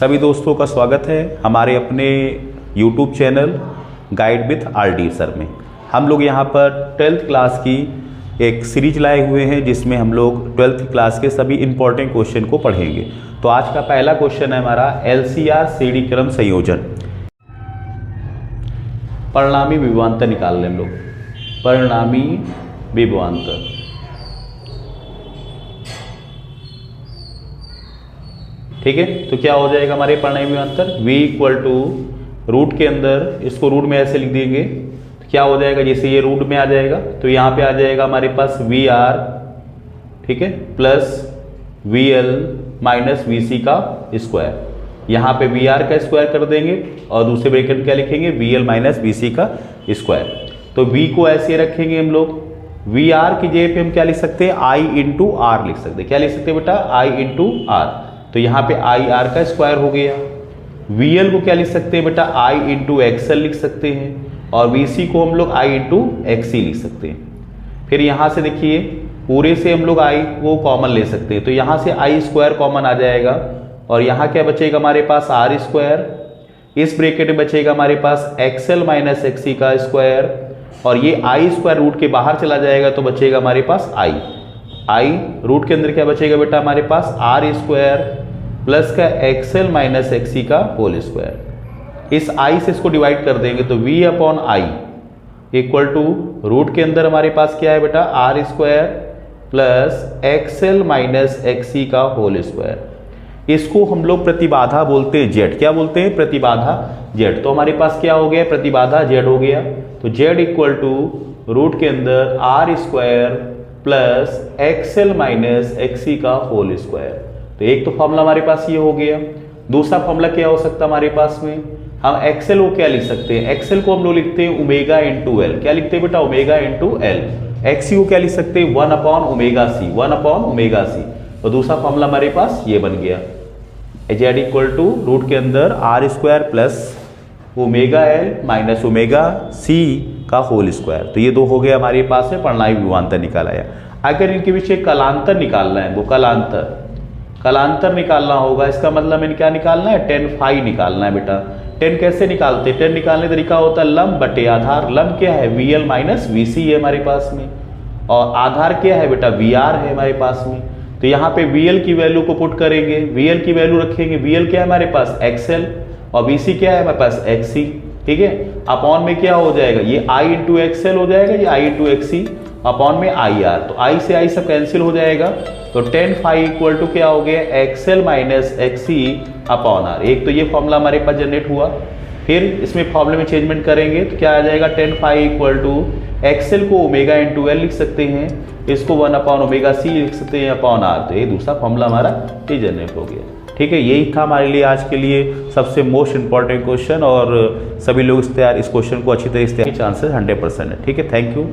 सभी दोस्तों का स्वागत है हमारे अपने YouTube channel guide with RD sir में। हम लोग यहाँ पर 12th क्लास की एक सीरीज लाए हुए हैं जिसमें हम लोग 12th क्लास के सभी इंपॉर्टेंट क्वेश्चन को पढ़ेंगे। तो आज का पहला क्वेश्चन है हमारा LCR CD क्रम संयोजन। परिणामी विभवांतर निकाल लें हम लोग। परिणामी विभवांतर, ठीक है। तो क्या हो जाएगा हमारे परिणामी विभवांतर, V इक्वल टू रूट के अंदर, इसको रूट में ऐसे लिख देंगे तो क्या हो जाएगा, जैसे ये रूट में आ जाएगा तो यहाँ पे आ जाएगा हमारे पास VR, ठीक है, प्लस VL माइनस VC का स्क्वायर। यहाँ पे VR का स्क्वायर कर देंगे और दूसरे ब्रैकेट में क्या लिखेंगे, VL माइनस VC का स्क्वायर। तो V को ऐसे रखेंगे हम लोग, VR की जगह पे हम क्या लिख सकते हैं, I इंटू R लिख सकते हैं। क्या लिख सकते हैं बेटा, I इंटू R। तो यहाँ पे IR का स्क्वायर हो गया। VL को क्या लिख सकते हैं बेटा, I इंटू XL लिख सकते हैं और VC को हम लोग I इंटू XC लिख सकते हैं। फिर यहाँ से देखिए पूरे से हम लोग I को कॉमन ले सकते हैं, तो यहाँ से I स्क्वायर कॉमन आ जाएगा और यहाँ क्या बचेगा हमारे पास, R स्क्वायर। इस ब्रैकेट में बचेगा हमारे पास XL माइनस XC का स्क्वायर और ये I स्क्वायर रूट के बाहर चला जाएगा तो बचेगा हमारे पास I रूट के अंदर क्या बचेगा बेटा हमारे पास, R स्क्वायर प्लस का XL माइनस XC का होल स्क्वायर। इस I से इसको डिवाइड कर देंगे तो V upon I equal to root के अंदर हमारे पास क्या है बेटा, R square plus XL minus XC का होल स्क्वायर। इसको हम लोग प्रतिबाधा बोलते हैं Z। क्या बोलते हैं, प्रतिबाधा Z। तो हमारे पास क्या हो गया, प्रतिबाधा Z हो गया। तो Z इक्वल टू रूट के अंदर R square plus XL minus XC का होल स्क्वायर। तो एक तो फॉर्मूला हमारे पास ये हो गया। दूसरा फॉर्मूला क्या हो सकता है हमारे पास में, हम XL को क्या लिख सकते हैं, XL को हम लोग लिखते हैं ओमेगा इंटू L। क्या लिखते हैं बेटा, ओमेगा इंटू L। XC को क्या लिख सकते हैं, 1 upon omega C, 1 upon omega C। और दूसरा फॉर्मूला हमारे पास ये बन गया, Z इक्वल टू रूट के अंदर R square plus omega L minus omega C का होल स्क्वायर। तो ये दो हो गया हमारे पास में परिणामी विभवांतर निकाला है। अगर इनके पीछे कलांतर निकालना है, वो कलांतर निकालना होगा, इसका मतलब मैंने क्या निकालना है, tan फाई निकालना है बेटा। tan कैसे निकालते हैं, tan निकालने का तरीका होता है लंब बटे आधार। लंब क्या है, VL माइनस VC है हमारे पास में और आधार क्या है बेटा, VR है हमारे पास में। तो यहाँ पे VL की वैल्यू को पुट करेंगे, VL की वैल्यू रखेंगे। VL क्या है हमारे पास, XL और VC क्या है हमारे पास, XC, ठीक है। अपॉन में क्या हो जाएगा, ये I इंटू XL हो जाएगा, ये I इंटू XC अपॉन में IR। तो I से I सब कैंसिल हो जाएगा। तो tan फाई इक्वल टू क्या हो गया, XL minus XC upon R। एक तो ये फॉर्मूला हमारे पास जनरेट हुआ। फिर इसमें फॉर्मूले में चेंजमेंट करेंगे तो क्या आ जाएगा, tan phi equal to XL को ओमेगा इंटू L लिख सकते हैं, इसको 1 अपॉन ओमेगा C लिख सकते हैं अपॉन R। तो ये दूसरा फॉर्मूला हमारा ये जनरेट हो गया, ठीक है। यही था हमारे लिए आज के लिए सबसे मोस्ट इंपॉर्टेंट क्वेश्चन और सभी लोग इस क्वेश्चन को अच्छी तरह से चांसेस 100% है, ठीक है। Thank you.